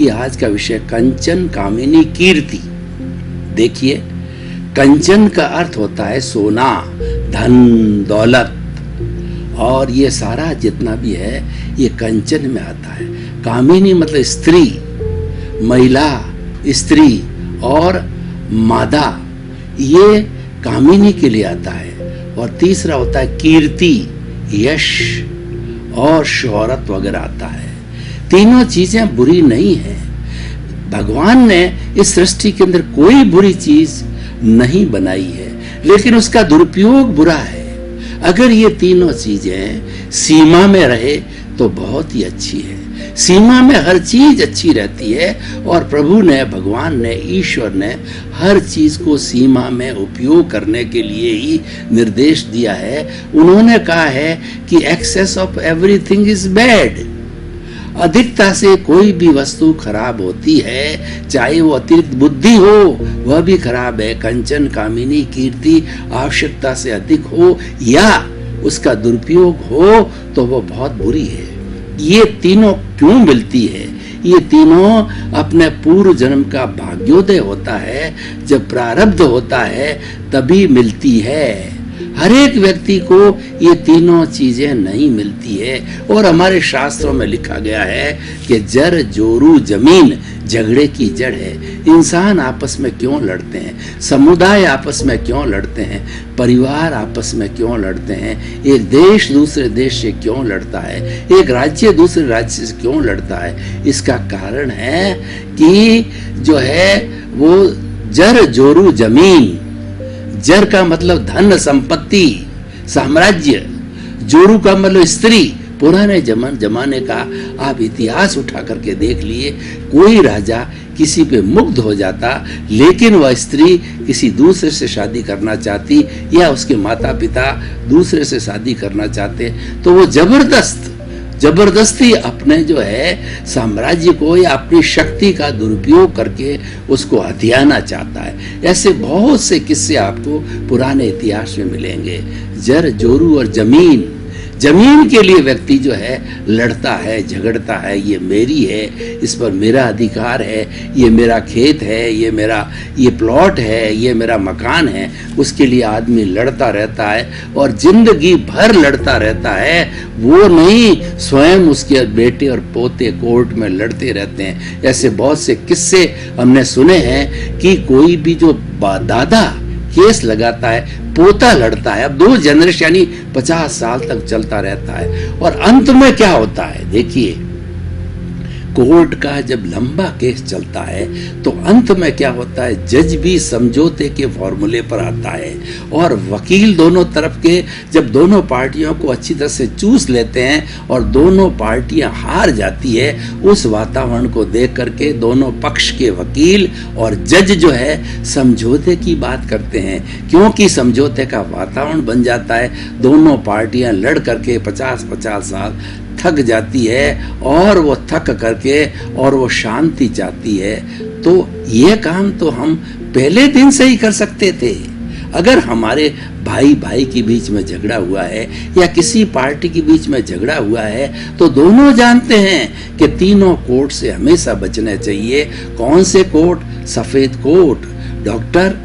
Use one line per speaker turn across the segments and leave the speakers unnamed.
क्योंकि आज का विषय कंचन कामिनी कीर्ति। देखिए, कंचन का अर्थ होता है सोना, धन, दौलत, और ये सारा जितना भी है ये कंचन में आता है। कामिनी मतलब स्त्री, महिला, स्त्री, और मादा, ये कामिनी के लिए आता है। और तीसरा होता है कीर्ति, यश और शोहरत वगैरह आता है। तीनों चीजें बुरी नहीं है। भगवान ने इस सृष्टि के अंदर कोई बुरी चीज नहीं बनाई है, लेकिन उसका दुरुपयोग बुरा है। अगर ये तीनों चीजें सीमा में रहे तो बहुत ही अच्छी है। सीमा में हर चीज अच्छी रहती है, और प्रभु ने, भगवान ने, ईश्वर ने हर चीज को सीमा में उपयोग करने के लिए ही निर्देश दिया है। उन्होंने कहा है कि excess of everything is bad. अधिकता से कोई भी वस्तु खराब होती है, चाहे वो अतिरिक्त बुद्धि हो वह भी खराब है। कंचन कामिनी कीर्ति आवश्यकता से अधिक हो या उसका दुरुपयोग हो तो वो बहुत बुरी है। ये तीनों क्यों मिलती है? ये तीनों अपने पूर्व जन्म का भाग्योदय होता है, जब प्रारब्ध होता है तभी मिलती है। हर एक व्यक्ति को ये तीनों चीजें नहीं मिलती है। और हमारे शास्त्रों में लिखा गया है कि जर जोरू जमीन झगड़े की जड़ है। इंसान आपस में क्यों लड़ते हैं? समुदाय आपस में क्यों लड़ते हैं? परिवार आपस में क्यों लड़ते हैं? एक देश दूसरे देश से क्यों लड़ता है? एक राज्य दूसरे राज्य से क्यों लड़ता है? इसका कारण है कि जो है वो जर जोरू जमीन। जर का मतलब धन, संपत्ति, साम्राज्य। जोरू का मतलब स्त्री। पुराने जमाने का आप इतिहास उठा करके देख लिए, कोई राजा किसी पे मुग्ध हो जाता, लेकिन वह स्त्री किसी दूसरे से शादी करना चाहती या उसके माता पिता दूसरे से शादी करना चाहते, तो वो जबरदस्ती अपने जो है साम्राज्य को या अपनी शक्ति का दुरुपयोग करके उसको हथियाना चाहता है। ऐसे बहुत से किस्से आपको पुराने इतिहास में मिलेंगे। जर जोरू और जमीन के लिए व्यक्ति जो है लड़ता है, झगड़ता है। ये मेरी है, इस पर मेरा अधिकार है, ये मेरा खेत है, ये प्लॉट है, ये मेरा मकान है। उसके लिए आदमी लड़ता रहता है और जिंदगी भर लड़ता रहता है। वो नहीं, स्वयं उसके बेटे और पोते कोर्ट में लड़ते रहते हैं। ऐसे बहुत से किस्से हमने सुने हैं कि कोई भी जो दादा केस लगाता है, पोता लड़ता है। अब 2 जनरेशन यानी 50 साल तक चलता रहता है। और अंत में क्या होता है? देखिए, कोर्ट का जब लंबा केस चलता है तो अंत में क्या होता है? जज भी समझौते के फॉर्मूले पर आता है, और वकील दोनों तरफ के जब दोनों पार्टियों को अच्छी तरह से चूस लेते हैं और दोनों पार्टियां हार जाती है, उस वातावरण को देख करके दोनों पक्ष के वकील और जज जो है समझौते की बात करते हैं, क्योंकि समझौते का वातावरण बन जाता है। दोनों पार्टियां लड़ करके 50-50 साल थक जाती है, और वो थक करके और वो शांति चाहती है। तो ये काम तो हम पहले दिन से ही कर सकते थे। अगर हमारे भाई के बीच में झगड़ा हुआ है या किसी पार्टी के बीच में झगड़ा हुआ है, तो दोनों जानते हैं कि तीनों कोर्ट से हमेशा बचना चाहिए। कौन से कोर्ट? सफेद कोर्ट। डॉक्टर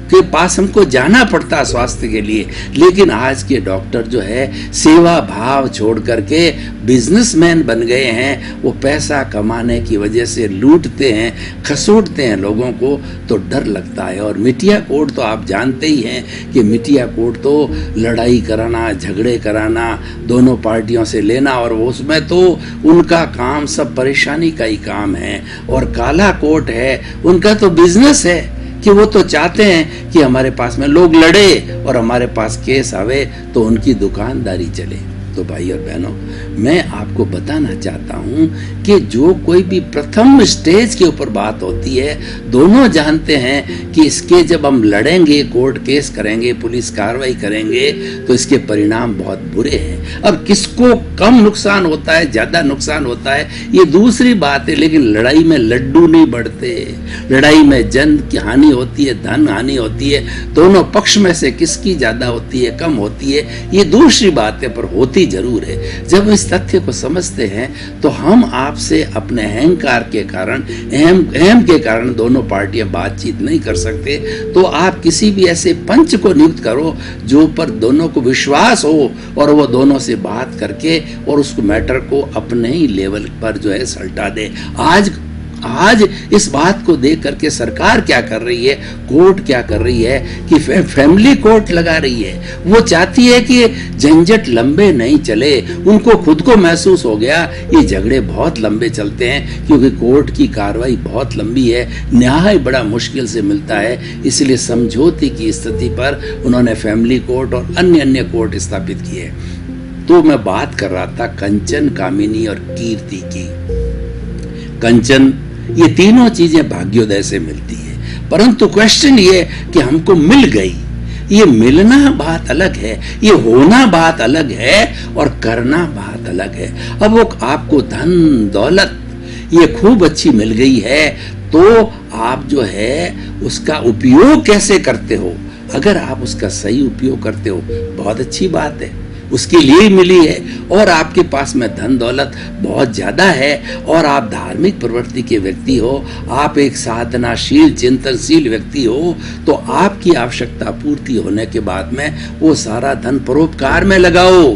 के पास हमको जाना पड़ता स्वास्थ्य के लिए, लेकिन आज के डॉक्टर जो है सेवा भाव छोड़ करके बिजनेसमैन बन गए हैं। वो पैसा कमाने की वजह से लूटते हैं, खसूटते हैं लोगों को, तो डर लगता है। और मीडिया कोर्ट तो आप जानते ही हैं कि मीडिया कोर्ट तो लड़ाई कराना, झगड़े कराना, दोनों पार्टियों से लेना, और उसमें तो उनका काम सब परेशानी का ही काम है। और काला कोर्ट है, उनका तो बिजनेस है कि वो तो चाहते हैं कि हमारे पास में लोग लड़े और हमारे पास केस आवे तो उनकी दुकानदारी चले। तो भाई और बहनों, मैं आपको बताना चाहता हूं कि जो कोई भी प्रथम स्टेज के ऊपर बात होती है, दोनों जानते हैं कि इसके जब हम लड़ेंगे, कोर्ट केस करेंगे, पुलिस कार्रवाई करेंगे, तो इसके परिणाम बहुत बुरे हैं। अब किसको कम नुकसान होता है, ज्यादा नुकसान होता है, ये दूसरी बात है। लेकिन लड़ाई में लड्डू नहीं बढ़ते। लड़ाई में जन की हानि होती है, धन हानि होती है। दोनों पक्ष में से किसकी ज्यादा होती है, कम होती है, ये दूसरी बात है। पर होती गलती जरूर है। जब हम इस तथ्य को समझते हैं तो हम आपसे अपने अहंकार के कारण, अहम के कारण दोनों पार्टियां बातचीत नहीं कर सकते। तो आप किसी भी ऐसे पंच को नियुक्त करो जो पर दोनों को विश्वास हो और वो दोनों से बात करके और उसको मैटर को अपने ही लेवल पर जो है सल्टा दे। आज इस बात को देख करके सरकार क्या कर रही है, कोर्ट क्या कर रही है कि फैमिली कोर्ट लगा रही है। वो चाहती है कि झंझट लंबे नहीं चले। उनको खुद को महसूस हो गया ये झगड़े बहुत लंबे चलते हैं क्योंकि कोर्ट की कार्रवाई बहुत लंबी है, न्याय बड़ा मुश्किल से मिलता है। इसलिए समझौते की स्थिति पर उन्होंने फैमिली कोर्ट और अन्य कोर्ट स्थापित किए। तो मैं बात कर रहा था कंचन, कामिनी और कीर्ति की। कंचन, ये तीनों चीजें भाग्योदय से मिलती है, परंतु क्वेश्चन ये कि हमको मिल गई। ये मिलना बात अलग है, ये होना बात अलग है और करना बात अलग है। अब वो आपको धन दौलत ये खूब अच्छी मिल गई है, तो आप जो है उसका उपयोग कैसे करते हो? अगर आप उसका सही उपयोग करते हो बहुत अच्छी बात है, उसके लिए ही मिली है। और आपके पास में धन दौलत बहुत ज्यादा है और आप धार्मिक प्रवृत्ति के व्यक्ति हो, आप एक साधनाशील चिंतनशील व्यक्ति हो, तो आपकी आवश्यकता पूर्ति होने के बाद में वो सारा धन परोपकार में लगाओ।